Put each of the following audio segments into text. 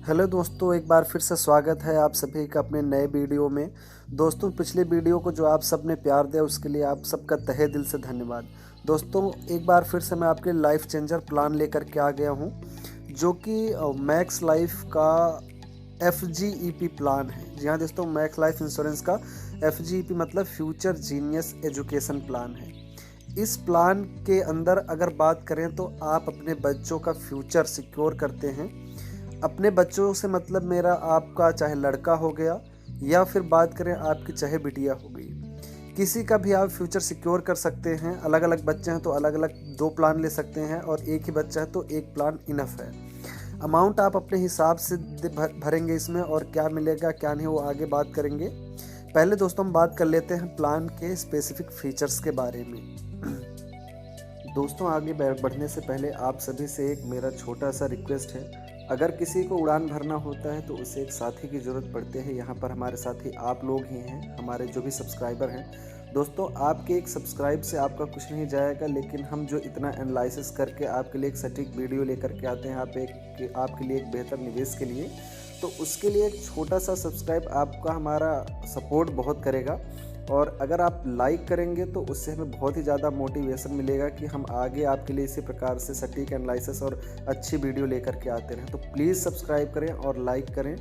Hello दोस्तों, एक बार फिर से स्वागत है आप सभी का अपने नए वीडियो में। दोस्तों, पिछले वीडियो को जो आप सब ने प्यार दिया उसके लिए आप सबका तहे दिल से धन्यवाद। दोस्तों, एक बार फिर से मैं आपके लाइफ चेंजर प्लान लेकर के आ गया हूँ, जो कि मैक्स लाइफ का FGEP प्लान है। जी हाँ दोस्तों, मैक्स लाइफ इंश्योरेंस का FGEP मतलब फ्यूचर जीनियस एजुकेशन प्लान है। इस प्लान के अंदर अगर बात करें तो आप अपने बच्चों का फ्यूचर सिक्योर करते हैं। अपने बच्चों से मतलब मेरा आपका चाहे लड़का हो गया या फिर बात करें आपकी चाहे बिटिया हो गई, किसी का भी आप फ्यूचर सिक्योर कर सकते हैं। अलग अलग बच्चे हैं तो अलग अलग 2 प्लान ले सकते हैं, और एक ही बच्चा है तो एक प्लान इनफ है। अमाउंट आप अपने हिसाब से भरेंगे इसमें, और क्या मिलेगा क्या नहीं वो आगे बात करेंगे। पहले दोस्तों हम बात कर लेते हैं प्लान के स्पेसिफिक फीचर्स के बारे में। दोस्तों, आगे बढ़ने से पहले आप सभी से एक मेरा छोटा सा रिक्वेस्ट है। अगर किसी को उड़ान भरना होता है तो उसे एक साथी की ज़रूरत पड़ती है। यहाँ पर हमारे साथी आप लोग ही हैं, हमारे जो भी सब्सक्राइबर हैं। दोस्तों, आपके एक सब्सक्राइब से आपका कुछ नहीं जाएगा, लेकिन हम जो इतना एनालिसिस करके आपके लिए एक सटीक वीडियो लेकर के आते हैं आपके लिए एक बेहतर निवेश के लिए, तो उसके लिए एक छोटा सा सब्सक्राइब आपका हमारा सपोर्ट बहुत करेगा। और अगर आप लाइक करेंगे तो उससे हमें बहुत ही ज़्यादा मोटिवेशन मिलेगा कि हम आगे आपके लिए इसी प्रकार से सटीक एनालिसिस और अच्छी वीडियो लेकर के आते रहें। तो प्लीज़ सब्सक्राइब करें और लाइक करें।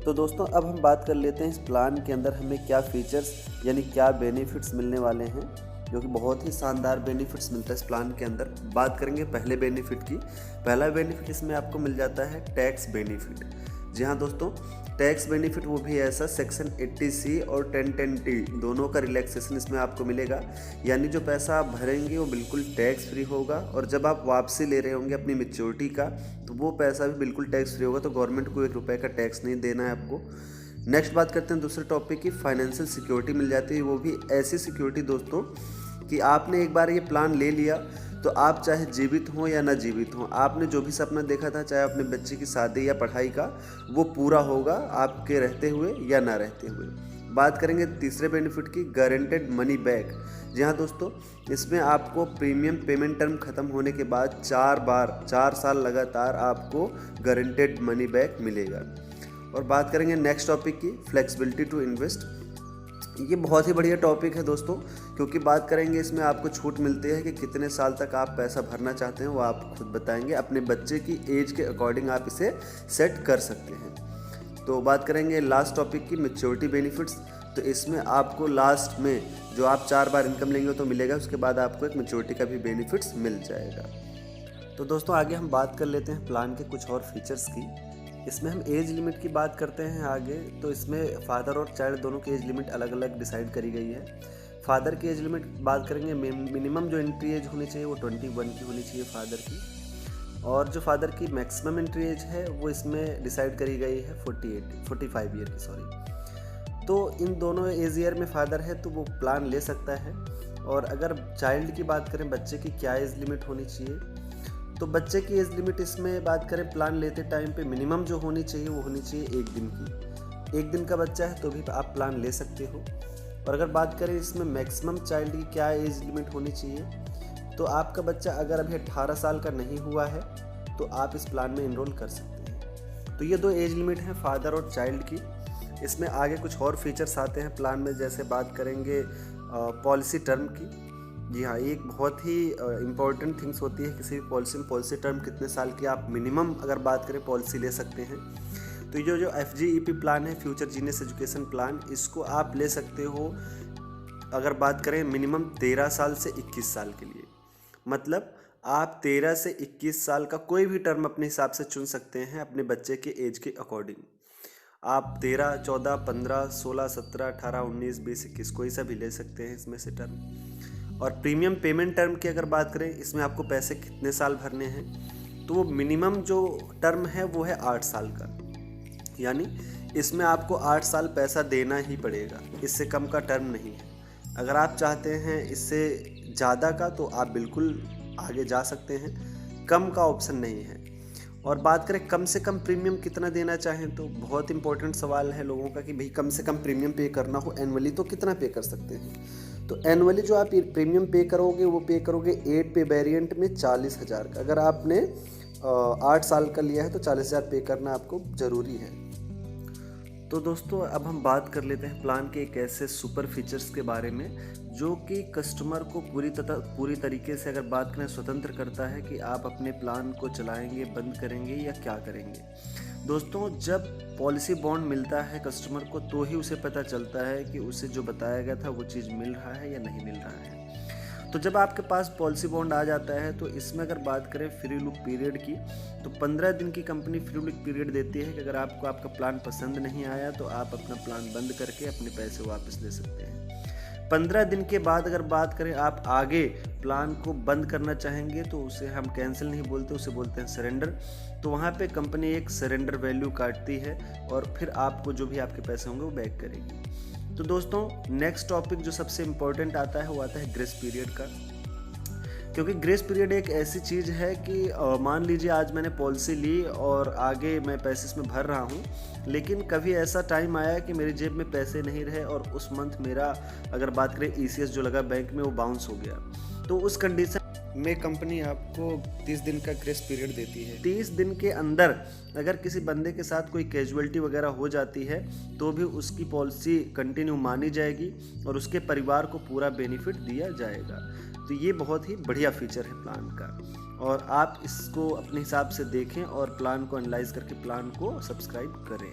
तो दोस्तों, अब हम बात कर लेते हैं इस प्लान के अंदर हमें क्या फीचर्स यानी क्या बेनिफिट्स मिलने वाले हैं, जो कि बहुत ही शानदार बेनिफिट्स मिलता है इस प्लान के अंदर। बात करेंगे पहले बेनिफिट की। पहला बेनिफिट इसमें आपको मिल जाता है टैक्स बेनिफिट। जी हाँ दोस्तों, टैक्स बेनिफिट वो भी ऐसा सेक्शन 80C और 1010T दोनों का रिलैक्सेशन इसमें आपको मिलेगा। यानी जो पैसा आप भरेंगे वो बिल्कुल टैक्स फ्री होगा, और जब आप वापसी ले रहे होंगे अपनी मैच्योरिटी का तो वो पैसा भी बिल्कुल टैक्स फ्री होगा। तो गवर्नमेंट को 1 रुपये का टैक्स नहीं देना है आपको। नेक्स्ट बात करते हैं दूसरे टॉपिक की। फाइनेंशियल सिक्योरिटी मिल जाती है, वो भी ऐसी सिक्योरिटी दोस्तों कि आपने एक बार ये प्लान ले लिया तो आप चाहे जीवित हों या ना जीवित हों, आपने जो भी सपना देखा था, चाहे अपने बच्चे की शादी या पढ़ाई का, वो पूरा होगा आपके रहते हुए या ना रहते हुए। बात करेंगे तीसरे बेनिफिट की, गारंटेड मनी बैक। जी हाँ दोस्तों, इसमें आपको प्रीमियम पेमेंट टर्म ख़त्म होने के बाद 4 साल लगातार आपको गारंटेड मनी बैक मिलेगा। और बात करेंगे नेक्स्ट टॉपिक की, फ्लेक्सिबिलिटी टू इन्वेस्ट। ये बहुत ही बढ़िया टॉपिक है दोस्तों, क्योंकि बात करेंगे इसमें आपको छूट मिलती है कि कितने साल तक आप पैसा भरना चाहते हैं, वो आप खुद बताएंगे। अपने बच्चे की एज के अकॉर्डिंग आप इसे सेट कर सकते हैं। तो बात करेंगे लास्ट टॉपिक की, मैच्योरिटी बेनिफिट्स। तो इसमें आपको लास्ट में जो आप 4 बार इनकम लेंगे तो मिलेगा, उसके बाद आपको एक मैच्योरिटी का भी बेनिफिट्स मिल जाएगा। तो दोस्तों, आगे हम बात कर लेते हैं प्लान के कुछ और फीचर्स की। इसमें हम एज लिमिट की बात करते हैं आगे। तो इसमें फादर और चाइल्ड दोनों की एज लिमिट अलग अलग डिसाइड करी गई है। फादर की एज लिमिट बात करेंगे, मिनिमम जो एंट्री एज होनी चाहिए वो 21 की होनी चाहिए फादर की, और जो फादर की मैक्सिमम एंट्री एज है वो इसमें डिसाइड करी गई है 45 ईयर की, सॉरी। तो इन दोनों एज ईयर में फादर है तो वो प्लान ले सकता है। और अगर चाइल्ड की बात करें, बच्चे की क्या एज लिमिट होनी चाहिए, तो बच्चे की एज लिमिट इसमें बात करें प्लान लेते टाइम पे मिनिमम जो होनी चाहिए वो होनी चाहिए 1 दिन की। 1 दिन का बच्चा है तो भी आप प्लान ले सकते हो। और अगर बात करें इसमें मैक्सिमम चाइल्ड की क्या एज लिमिट होनी चाहिए, तो आपका बच्चा अगर अभी 18 साल का नहीं हुआ है तो आप इस प्लान में इनरोल कर सकते हैं। तो ये 2 एज लिमिट हैं फादर और चाइल्ड की। इसमें आगे कुछ और फीचर्स आते हैं प्लान में, जैसे बात करेंगे पॉलिसी टर्म की। जी हाँ, एक बहुत ही इम्पॉर्टेंट थिंग्स होती है किसी भी पॉलिसी टर्म कितने साल की आप मिनिमम अगर बात करें पॉलिसी ले सकते हैं। तो ये जो FGEP प्लान है, फ्यूचर जीनियस एजुकेशन प्लान, इसको आप ले सकते हो अगर बात करें मिनिमम 13 साल से 21 साल के लिए। मतलब आप 13 से 21 साल का कोई भी टर्म अपने हिसाब से चुन सकते हैं अपने बच्चे के एज के अकॉर्डिंग। आप 13, 14, 15, 16, 17, 18, 19, 20, 21 कोई सा भी ले सकते हैं इसमें से टर्म। और प्रीमियम पेमेंट टर्म की अगर बात करें, इसमें आपको पैसे कितने साल भरने हैं, तो वो मिनिमम जो टर्म है वो है 8 साल का। यानी इसमें आपको 8 साल पैसा देना ही पड़ेगा, इससे कम का टर्म नहीं है। अगर आप चाहते हैं इससे ज़्यादा का तो आप बिल्कुल आगे जा सकते हैं, कम का ऑप्शन नहीं है। और बात करें कम से कम प्रीमियम कितना देना चाहें, तो बहुत इंपॉर्टेंट सवाल है लोगों का कि भाई कम से कम प्रीमियम पे करना हो एनुअली तो कितना पे कर सकते हैं। तो एनुअली जो आप प्रीमियम पे करोगे वो पे करोगे 8 पे वेरिएंट में 40,000 का। अगर आपने 8 साल का लिया है तो 40,000 पे करना आपको ज़रूरी है। तो दोस्तों अब हम बात कर लेते हैं प्लान के एक ऐसे सुपर फीचर्स के बारे में जो कि कस्टमर को पूरी तरीके से अगर बात करें स्वतंत्र करता है कि आप अपने प्लान को चलाएंगे, बंद करेंगे या क्या करेंगे। दोस्तों जब पॉलिसी बॉन्ड मिलता है कस्टमर को तो ही उसे पता चलता है कि उसे जो बताया गया था वो चीज़ मिल रहा है या नहीं मिल रहा है। तो जब आपके पास पॉलिसी बॉन्ड आ जाता है तो इसमें अगर बात करें फ्री लुक पीरियड की तो 15 दिन की कंपनी फ्री लुक पीरियड देती है कि अगर आपको आपका प्लान पसंद नहीं आया तो आप अपना प्लान बंद करके अपने पैसे वापस ले सकते हैं। 15 दिन के बाद अगर बात करें आप आगे प्लान को बंद करना चाहेंगे तो उसे हम कैंसिल नहीं बोलते, उसे बोलते हैं सरेंडर। तो वहाँ पे कंपनी एक सरेंडर वैल्यू काटती है और फिर आपको जो भी आपके पैसे होंगे वो बैक करेगी। तो दोस्तों नेक्स्ट टॉपिक जो सबसे इम्पोर्टेंट आता है वो आता है ग्रेस पीरियड का, क्योंकि ग्रेस पीरियड एक ऐसी चीज़ है कि मान लीजिए आज मैंने पॉलिसी ली और आगे मैं पैसे इसमें भर रहा हूँ, लेकिन कभी ऐसा टाइम आया कि मेरी जेब में पैसे नहीं रहे और उस मंथ मेरा अगर बात करें ECS जो लगा बैंक में वो बाउंस हो गया, तो उस कंडीशन में कंपनी आपको 30 दिन का ग्रेस पीरियड देती है। 30 दिन के अंदर अगर किसी बंदे के साथ कोई कैजुअलिटी वगैरह हो जाती है तो भी उसकी पॉलिसी कंटिन्यू मानी जाएगी और उसके परिवार को पूरा बेनिफिट दिया जाएगा। तो ये बहुत ही बढ़िया फीचर है प्लान का और आप इसको अपने हिसाब से देखें और प्लान को एनालाइज करके प्लान को सब्सक्राइब करें।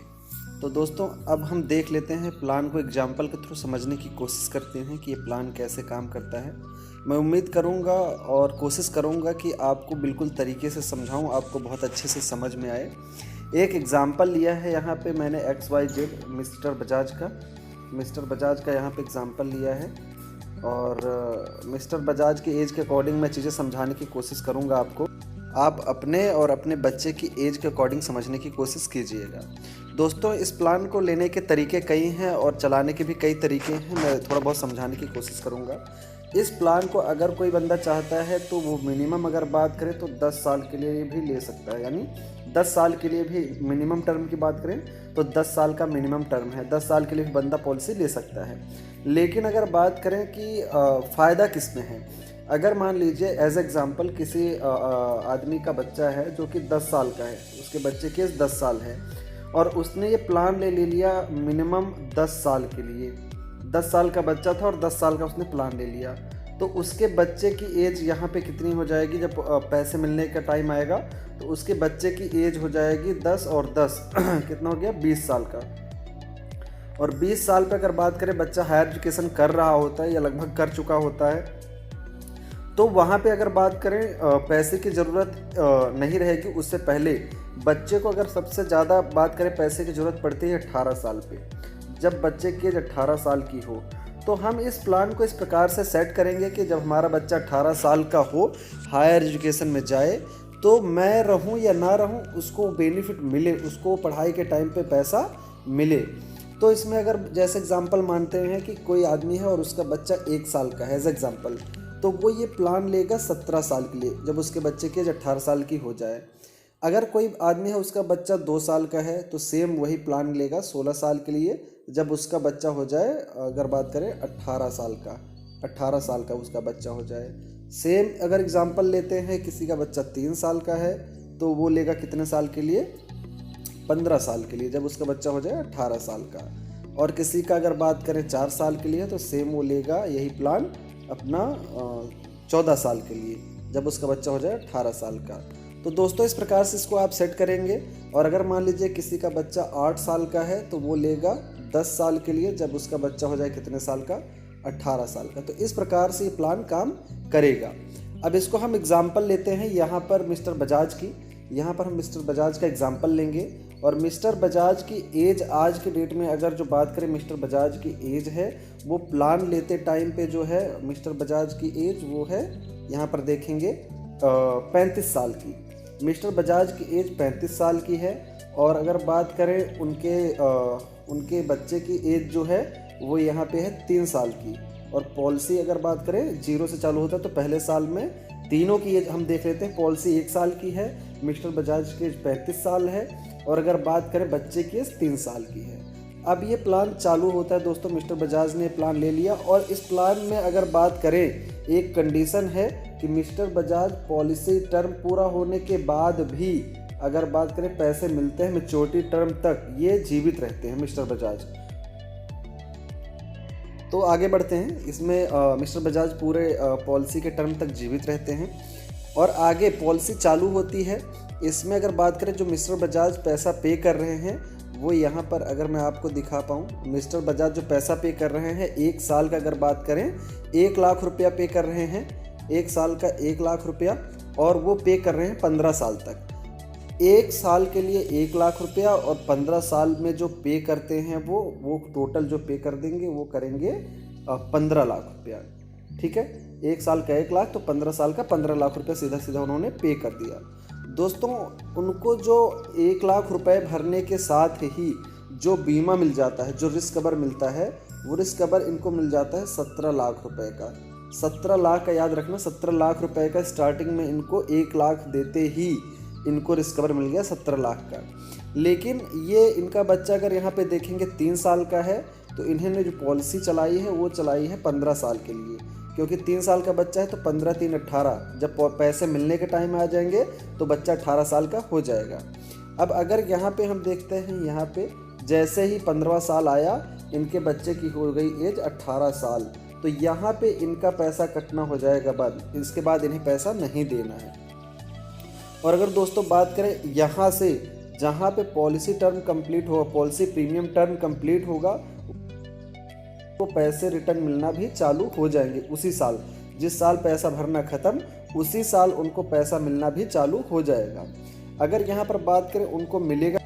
तो दोस्तों अब हम देख लेते हैं प्लान को, एग्जाम्पल के थ्रू समझने की कोशिश करते हैं कि ये प्लान कैसे काम करता है। मैं उम्मीद करूंगा और कोशिश करूंगा कि आपको बिल्कुल तरीके से समझाऊं, आपको बहुत अच्छे से समझ में आए। एक एग्ज़ाम्पल लिया है यहाँ पे मैंने XYZ मिस्टर बजाज का यहाँ पे एग्ज़ाम्पल लिया है और मिस्टर बजाज की एज के अकॉर्डिंग मैं चीज़ें समझाने की कोशिश करूँगा आपको। आप अपने और अपने बच्चे की एज के अकॉर्डिंग समझने की कोशिश कीजिएगा। दोस्तों इस प्लान को लेने के तरीके कई हैं और चलाने के भी कई तरीके हैं, मैं थोड़ा बहुत समझाने की कोशिश करूँगा। इस प्लान को अगर कोई बंदा चाहता है तो वो मिनिमम अगर बात करें तो 10 साल के लिए भी ले सकता है, यानी 10 साल के लिए भी मिनिमम टर्म की बात करें तो 10 साल का मिनिमम टर्म है, 10 साल के लिए भी बंदा पॉलिसी ले सकता है। लेकिन अगर बात करें कि फ़ायदा किस में है, अगर मान लीजिए एज एग्ज़ाम्पल किसी आदमी का बच्चा है जो कि 10 साल का है, उसके बच्चे की एज 10 साल है और उसने ये प्लान ले लिया मिनिमम 10 साल के लिए। 10 साल का बच्चा था और 10 साल का उसने प्लान ले लिया, तो उसके बच्चे की एज यहाँ पे कितनी हो जाएगी जब पैसे मिलने का टाइम आएगा, तो उसके बच्चे की एज हो जाएगी 10 और 10 कितना हो गया 20 साल का। और 20 साल पे अगर बात करें बच्चा हायर एजुकेशन कर रहा होता है या लगभग कर चुका होता है, तो वहाँ पे अगर बात करें पैसे की ज़रूरत नहीं रहेगी। उससे पहले बच्चे को अगर सबसे ज़्यादा बात करें पैसे की ज़रूरत पड़ती है 18 साल पे। जब बच्चे की एज 18 साल की हो तो हम इस प्लान को इस प्रकार से सेट करेंगे कि जब हमारा बच्चा 18 साल का हो, हायर एजुकेशन में जाए, तो मैं रहूं या ना रहूं उसको बेनिफिट मिले, उसको पढ़ाई के टाइम पे पैसा मिले। तो इसमें अगर जैसे एग्जांपल मानते हैं कि कोई आदमी है और उसका बच्चा 1 साल का है एज एग्जांपल, तो वो ये प्लान लेगा 17 साल के लिए जब उसके बच्चे की एज 18 साल की हो जाए। अगर कोई आदमी है उसका बच्चा 2 साल का है तो सेम वही प्लान लेगा 16 साल के लिए जब उसका बच्चा हो जाए, अगर बात करें 18 साल का उसका बच्चा हो जाए। सेम अगर एग्जांपल लेते हैं किसी का बच्चा 3 साल का है तो वो लेगा कितने साल के लिए 15 साल के लिए जब उसका बच्चा हो जाए 18 साल का। और किसी का अगर बात करें 4 साल के लिए तो सेम वो लेगा यही प्लान अपना 14 साल के लिए जब उसका बच्चा हो जाए 18 साल का। तो दोस्तों इस प्रकार से इसको आप सेट करेंगे। और अगर मान लीजिए किसी का बच्चा 8 साल का है तो वो लेगा 10 साल के लिए जब उसका बच्चा हो जाए कितने साल का 18 साल का। तो इस प्रकार से ये प्लान काम करेगा। अब इसको हम एग्जाम्पल लेते हैं यहाँ पर मिस्टर बजाज की, यहाँ पर हम मिस्टर बजाज का एग्जाम्पल लेंगे। और मिस्टर बजाज की एज आज के डेट में अगर जो बात करें मिस्टर बजाज की एज है वो प्लान लेते टाइम पे जो है मिस्टर बजाज की एज वो है यहाँ पर देखेंगे 35 साल की। मिस्टर बजाज की एज 35 साल की है। और अगर बात करें उनके बच्चे की एज जो है वो यहाँ पे है 3 साल की। और पॉलिसी अगर बात करें 0 से चालू होता है तो पहले साल में तीनों की एज हम देख लेते हैं। पॉलिसी 1 साल की है, मिस्टर बजाज की एज 35 साल है और अगर बात करें बच्चे की एज 3 साल की है। अब ये प्लान चालू होता है दोस्तों, मिस्टर बजाज ने प्लान ले लिया। और इस प्लान में अगर बात करें एक कंडीशन है कि मिस्टर बजाज पॉलिसी टर्म पूरा होने के बाद भी अगर बात करें पैसे मिलते हैं मैच्योरिटी टर्म तक, ये जीवित रहते हैं मिस्टर बजाज। तो आगे बढ़ते हैं। इसमें मिस्टर बजाज पूरे पॉलिसी के टर्म तक जीवित रहते हैं और आगे पॉलिसी चालू होती है। इसमें अगर बात करें जो मिस्टर बजाज पैसा पे कर रहे हैं वो यहाँ पर अगर मैं आपको दिखा पाऊँ, मिस्टर बजाज जो पैसा पे कर रहे हैं एक साल का अगर बात करें 1 लाख रुपया पे कर रहे हैं, एक साल का 1 लाख रुपया, और वो पे कर रहे हैं 15 साल तक। एक साल के लिए 1 लाख रुपया और 15 साल में जो पे करते हैं वो टोटल जो पे कर देंगे वो करेंगे 15 लाख रुपया। ठीक है, एक साल का 1 लाख तो 15 साल का 15 लाख रुपया सीधा सीधा उन्होंने पे कर दिया। दोस्तों उनको जो 1 लाख रुपए भरने के साथ ही जो बीमा मिल जाता है, जो रिस्क कवर मिलता है, वो रिस्क कवर इनको मिल जाता है 17 लाख रुपए का। 17 लाख का याद रखना, 17 लाख रुपए का स्टार्टिंग में इनको 1 लाख देते ही इनको रिस्क कवर मिल गया 17 लाख का। लेकिन ये इनका बच्चा अगर यहाँ पे देखेंगे 3 साल का है तो इन्होंने जो पॉलिसी चलाई है वो चलाई है 15 साल के लिए, क्योंकि 3 साल का बच्चा है तो 15 3 18, जब पैसे मिलने के टाइम आ जाएंगे तो बच्चा 18 साल का हो जाएगा। अब अगर यहाँ पे हम देखते हैं, यहाँ पे जैसे ही 15वां साल आया इनके बच्चे की हो गई एज 18 साल, तो यहाँ पे इनका पैसा कटना हो जाएगा बंद, इसके बाद इन्हें पैसा नहीं देना है। और अगर दोस्तों बात करें यहाँ से जहाँ पे पॉलिसी टर्म कंप्लीट होगा, पॉलिसी प्रीमियम टर्म कंप्लीट होगा, तो पैसे रिटर्न मिलना भी चालू हो जाएंगे उसी साल। जिस साल पैसा भरना ख़त्म उसी साल उनको पैसा मिलना भी चालू हो जाएगा। अगर यहाँ पर बात करें उनको मिलेगा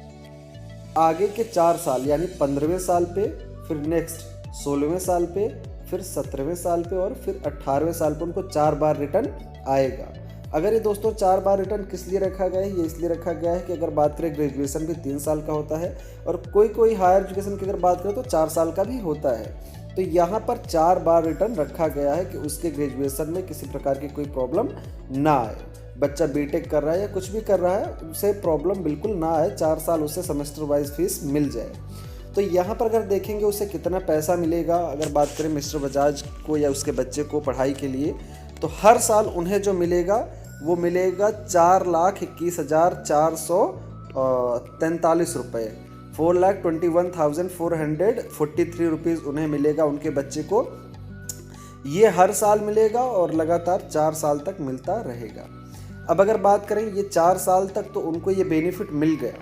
आगे के 4 साल, यानी 15वें साल पे, फिर नेक्स्ट 16वें साल पे, फिर 17वें साल पे और फिर 18वें साल पे उनको 4 बार रिटर्न आएगा। अगर ये दोस्तों 4 बार रिटर्न किस लिए रखा गया है, ये इसलिए रखा गया है कि अगर बात करें ग्रेजुएशन भी 3 साल का होता है और कोई हायर एजुकेशन की अगर बात करें तो 4 साल का भी होता है। तो यहाँ पर 4 बार रिटर्न रखा गया है कि उसके ग्रेजुएशन में किसी प्रकार की कोई प्रॉब्लम ना आए। बच्चा बीटेक कर रहा है या कुछ भी कर रहा है उसे प्रॉब्लम बिल्कुल ना आए, 4 साल उसे सेमेस्टर वाइज फीस मिल जाए। तो यहाँ पर अगर देखेंगे उसे कितना पैसा मिलेगा, अगर बात करें मिस्टर बजाज को या उसके बच्चे को पढ़ाई के लिए, तो हर साल उन्हें जो मिलेगा वो मिलेगा 4,21,443 रुपये, 4,21,443 रुपीज़ उन्हें मिलेगा उनके बच्चे को। ये हर साल मिलेगा और लगातार 4 साल तक मिलता रहेगा। अब अगर बात करें ये 4 साल तक तो उनको ये बेनिफिट मिल गया,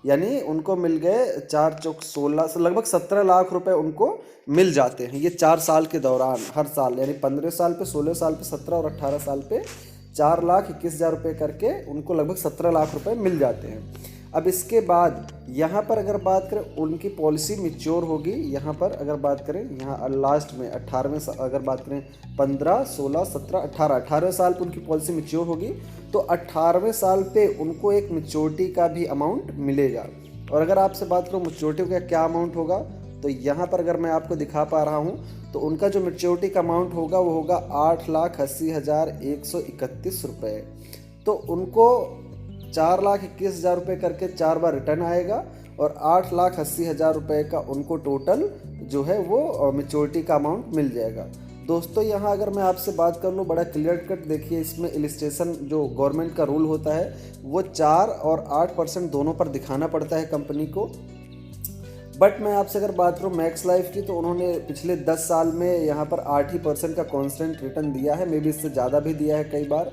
यानी उनको मिल गए 4 चौक 16 से लगभग 17 लाख रुपए उनको मिल जाते हैं ये 4 साल के दौरान हर साल, यानी 15 साल पे, 16 साल पे, 17 और 18 साल पे 4,21,000 रुपये करके उनको लगभग 17 लाख रुपए मिल जाते हैं। अब इसके बाद यहाँ पर अगर बात करें उनकी पॉलिसी मैच्योर होगी, यहाँ पर अगर बात करें यहाँ लास्ट में 18वें अगर बात करें 15, 16, 17, 18वें साल पर उनकी पॉलिसी मैच्योर होगी, तो 18वें साल पे उनको एक मैच्योरिटी का भी अमाउंट मिलेगा। और अगर आपसे बात करूँ मैच्योरिटी का क्या अमाउंट होगा, तो यहाँ पर अगर मैं आपको दिखा पा रहा हूँ तो उनका जो मैच्योरिटी का अमाउंट होगा वो होगा 8,80,131 रुपये। तो उनको 4,21,000 रुपये करके 4 बार रिटर्न आएगा और 8,80,000 रुपये का उनको टोटल जो है वो मैच्योरिटी का अमाउंट मिल जाएगा। दोस्तों यहाँ अगर मैं आपसे बात कर लूँ बड़ा क्लियर कट, देखिए इसमें इलिस्ट्रेशन जो गवर्नमेंट का रूल होता है वो 4 और 8% दोनों पर दिखाना पड़ता है कंपनी को। बट मैं आपसे अगर बात करूँ मैक्स लाइफ की, तो उन्होंने पिछले 10 साल में यहाँ पर 8% का कांस्टेंट रिटर्न दिया है, मे बी इससे ज़्यादा भी दिया है कई बार।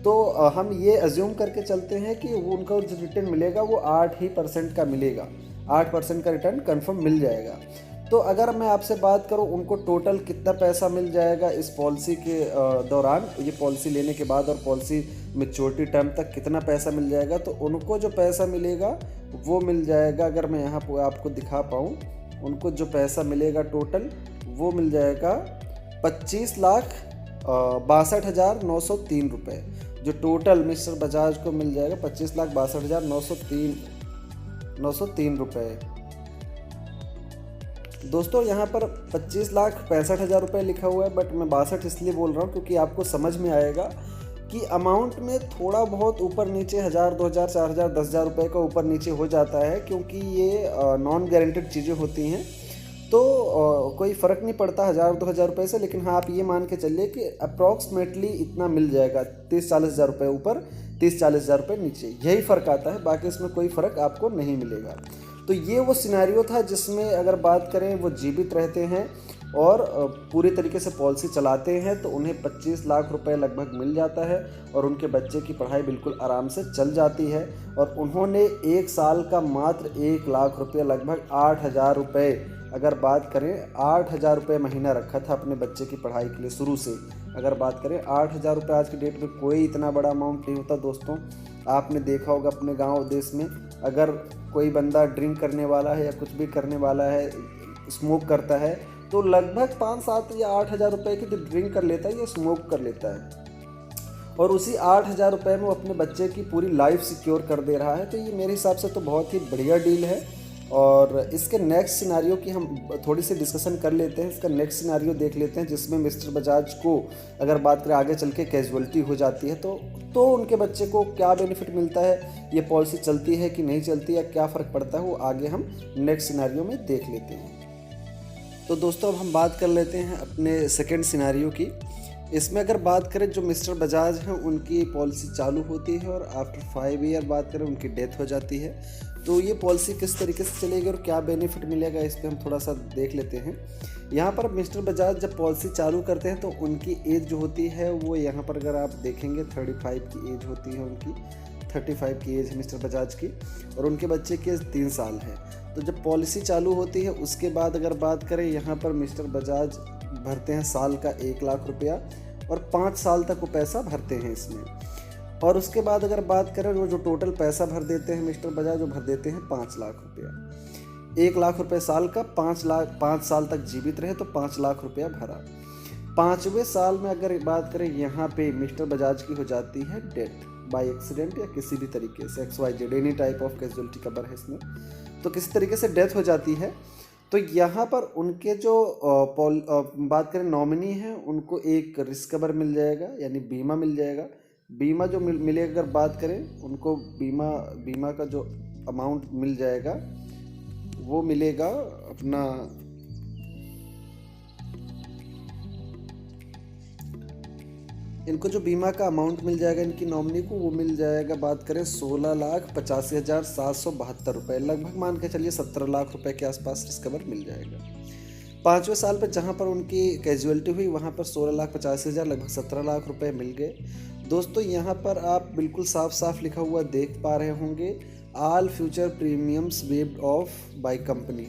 तो हम ये अज्यूम करके चलते हैं कि वो उनका जो रिटर्न मिलेगा वो 8% का मिलेगा, 8% का रिटर्न कंफर्म मिल जाएगा। तो अगर मैं आपसे बात करूं उनको टोटल कितना पैसा मिल जाएगा इस पॉलिसी के दौरान, ये पॉलिसी लेने के बाद और पॉलिसी मैच्योरिटी टर्म तक कितना पैसा मिल जाएगा, तो उनको जो पैसा मिलेगा वो मिल जाएगा, अगर मैं यहाँ पर आपको दिखा पाऊँ, उनको जो पैसा मिलेगा टोटल वो मिल जाएगा 25,62,903 रुपये। जो टोटल मिस्टर बजाज को मिल जाएगा 25,62,903 रुपये। दोस्तों यहाँ पर 25,65,000 रुपये लिखा हुआ है, बट मैं 62 इसलिए बोल रहा हूँ क्योंकि आपको समझ में आएगा कि अमाउंट में थोड़ा बहुत ऊपर नीचे 1,000, 2,000, 4,000, 10,000 रुपये का ऊपर नीचे हो जाता है, क्योंकि ये नॉन गारंटेड चीज़ें होती हैं। तो कोई फ़र्क नहीं पड़ता 1000-2000 रुपये से, लेकिन हाँ आप ये मान के चलिए कि अप्रॉक्सीमेटली इतना मिल जाएगा, 30-40 हज़ार रुपये ऊपर, 30-40 हज़ार रुपये नीचे, यही फ़र्क आता है, बाकी इसमें कोई फ़र्क आपको नहीं मिलेगा। तो ये वो सिनेरियो था जिसमें अगर बात करें वो जीवित रहते हैं और पूरी तरीके से पॉलिसी चलाते हैं तो उन्हें 25 लाख रुपए लगभग मिल जाता है और उनके बच्चे की पढ़ाई बिल्कुल आराम से चल जाती है। और उन्होंने 1 साल का मात्र 1 लाख रुपये, लगभग 8,000 रुपये, अगर बात करें 8,000 रुपये महीना रखा था अपने बच्चे की पढ़ाई के लिए शुरू से। अगर बात करें 8,000 रुपये आज की डेट में कोई इतना बड़ा अमाउंट नहीं होता दोस्तों। आपने देखा होगा अपने गाँव देश में, अगर कोई बंदा ड्रिंक करने वाला है या कुछ भी करने वाला है, स्मोक करता है, तो लगभग 5-7 या 8,000 रुपये की तो ड्रिंक कर लेता है या स्मोक कर लेता है, और उसी 8,000 रुपये में वो अपने बच्चे की पूरी लाइफ सिक्योर कर दे रहा है। तो ये मेरे हिसाब से तो बहुत ही बढ़िया डील है। और इसके नेक्स्ट सिनारियो की हम थोड़ी सी डिस्कशन कर लेते हैं। इसका नेक्स्ट सिनारियो देख लेते हैं जिसमें मिस्टर बजाज को अगर बात करें आगे चल के कैजुअलिटी हो जाती है तो उनके बच्चे को क्या बेनिफिट मिलता है, ये पॉलिसी चलती है कि नहीं चलती है, क्या फ़र्क पड़ता है, वो आगे हम नेक्स्ट सिनारियो में देख लेते हैं। तो दोस्तों अब हम बात कर लेते हैं अपने सेकंड सिनारियो की। इसमें अगर बात करें जो मिस्टर बजाज हैं उनकी पॉलिसी चालू होती है और आफ्टर 5 ईयर बात करें उनकी डेथ हो जाती है। तो ये पॉलिसी किस तरीके से चलेगी और क्या बेनिफिट मिलेगा, इस पर हम थोड़ा सा देख लेते हैं। यहाँ पर मिस्टर बजाज जब पॉलिसी चालू करते हैं तो उनकी एज जो होती है वो यहाँ पर अगर आप देखेंगे 35 की एज होती है उनकी, 35 की एज है मिस्टर बजाज की, और उनके बच्चे की एज 3 साल है। तो जब पॉलिसी चालू होती है उसके बाद अगर बात करें यहाँ पर मिस्टर बजाज भरते हैं साल का 1 लाख रुपया और 5 साल तक वो पैसा भरते हैं इसमें। और उसके बाद अगर बात करें वो जो टोटल पैसा भर देते हैं मिस्टर बजाज, वो भर देते हैं 5 लाख रुपया। 1 लाख रुपये साल का, 5 साल तक जीवित रहे तो 5 लाख रुपया भरा। 5वें साल में अगर बात करें यहाँ पे मिस्टर बजाज की हो जाती है डेथ बाय एक्सीडेंट या किसी भी तरीके से, XYZ any type of casualty cover है इसमें, तो किसी तरीके से डेथ हो जाती है। तो यहाँ पर उनके जो बात करें नॉमिनी हैं उनको एक रिस्क कवर मिल जाएगा, यानी बीमा मिल जाएगा। बीमा जो मिलेगा अगर बात करें उनको बीमा का जो अमाउंट मिल जाएगा वो मिलेगा अपना इनको जो बीमा का अमाउंट मिल जाएगा इनकी नॉमिनी को वो मिल जाएगा बात करें 16,85,772 रुपये, लगभग मान के चलिए 17 लाख रुपए के आसपास रिस्क कवर मिल जाएगा। 5वें साल पर जहाँ पर उनकी कैजुअलिटी हुई वहाँ पर 16,85,000 लगभग 17 लाख रुपए मिल गए। दोस्तों यहाँ पर आप बिल्कुल साफ साफ लिखा हुआ देख पा रहे होंगे, all future premiums waived of by company.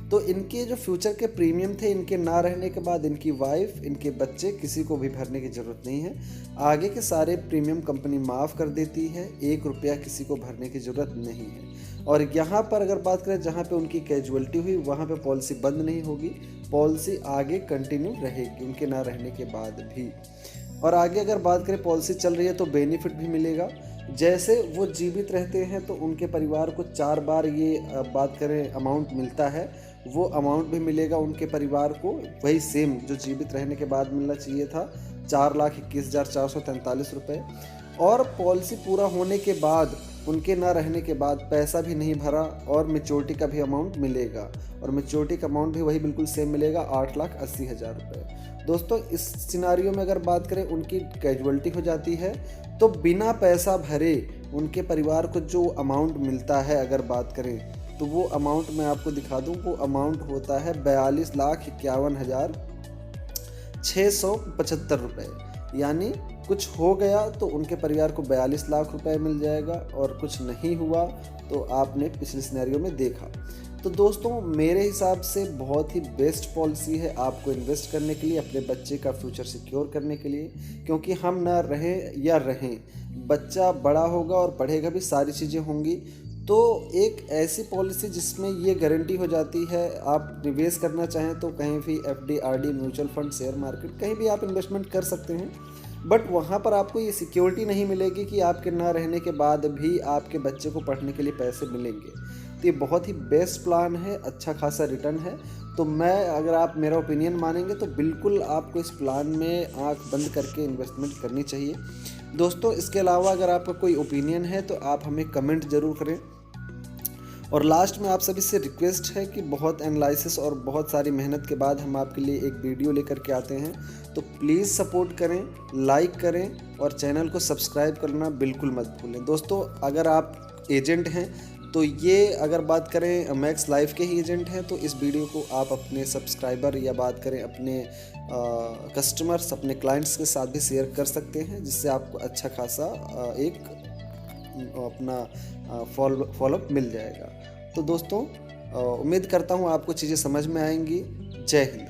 तो इनके जो फ्यूचर के प्रीमियम थे इनके ना रहने के बाद इनकी वाइफ, इनके बच्चे, किसी को भी भरने की ज़रूरत नहीं है। आगे के सारे प्रीमियम कंपनी माफ़ कर देती है, 1 रुपया किसी को भरने की ज़रूरत नहीं है। और यहाँ पर अगर बात करें जहाँ पे उनकी कैजुअलिटी हुई वहाँ पे पॉलिसी बंद नहीं होगी, पॉलिसी आगे कंटिन्यू रहेगी उनके ना रहने के बाद भी। और आगे अगर बात करें पॉलिसी चल रही है तो बेनिफिट भी मिलेगा। जैसे वो जीवित रहते हैं तो उनके परिवार को 4 बार ये बात करें अमाउंट मिलता है, वो अमाउंट भी मिलेगा उनके परिवार को, वही सेम जो जीवित रहने के बाद मिलना चाहिए था, 4,21,443 रुपये। और पॉलिसी पूरा होने के बाद उनके ना रहने के बाद पैसा भी नहीं भरा और मैच्योरिटी का भी अमाउंट मिलेगा, और मैच्योरिटी का अमाउंट भी वही बिल्कुल सेम मिलेगा, 8,80,000 रुपये। दोस्तों इस सिनारियो में अगर बात करें उनकी कैजुअलिटी हो जाती है तो बिना पैसा भरे उनके परिवार को जो अमाउंट मिलता है अगर बात करें तो वो अमाउंट मैं आपको दिखा दूं, वो अमाउंट होता है 42,51,675 रुपये। यानी कुछ हो गया तो उनके परिवार को 42 लाख रुपए मिल जाएगा, और कुछ नहीं हुआ तो आपने पिछले सिनेरियो में देखा। तो दोस्तों मेरे हिसाब से बहुत ही बेस्ट पॉलिसी है आपको इन्वेस्ट करने के लिए, अपने बच्चे का फ्यूचर सिक्योर करने के लिए, क्योंकि हम ना रहें या रहें, बच्चा बड़ा होगा और पढ़ेगा भी, सारी चीज़ें होंगी। तो एक ऐसी पॉलिसी जिसमें ये गारंटी हो जाती है, आप निवेश करना चाहें तो कहीं भी FD RD mutual fund share market कहीं भी आप इन्वेस्टमेंट कर सकते हैं, बट वहाँ पर आपको ये सिक्योरिटी नहीं मिलेगी कि आपके ना रहने के बाद भी आपके बच्चे को पढ़ने के लिए पैसे मिलेंगे। तो ये बहुत ही बेस्ट प्लान है, अच्छा खासा रिटर्न है। तो मैं अगर आप मेरा ओपिनियन मानेंगे तो बिल्कुल आपको इस प्लान में आंख बंद करके इन्वेस्टमेंट करनी चाहिए। दोस्तों इसके अलावा अगर आपका कोई ओपिनियन है तो आप हमें कमेंट ज़रूर करें, और लास्ट में आप सभी से रिक्वेस्ट है कि बहुत एनालिसिस और बहुत सारी मेहनत के बाद हम आपके लिए एक वीडियो लेकर के आते हैं, तो प्लीज़ सपोर्ट करें, लाइक करें और चैनल को सब्सक्राइब करना बिल्कुल मत भूलें। दोस्तों अगर आप एजेंट हैं तो ये अगर बात करें मैक्स लाइफ के ही एजेंट हैं तो इस वीडियो को आप अपने सब्सक्राइबर या बात करें अपने कस्टमर्स, अपने क्लाइंट्स के साथ भी शेयर कर सकते हैं, जिससे आपको अच्छा खासा एक अपना फॉलोअप मिल जाएगा। तो दोस्तों उम्मीद करता हूँ आपको चीज़ें समझ में आएंगी। जय हिंद।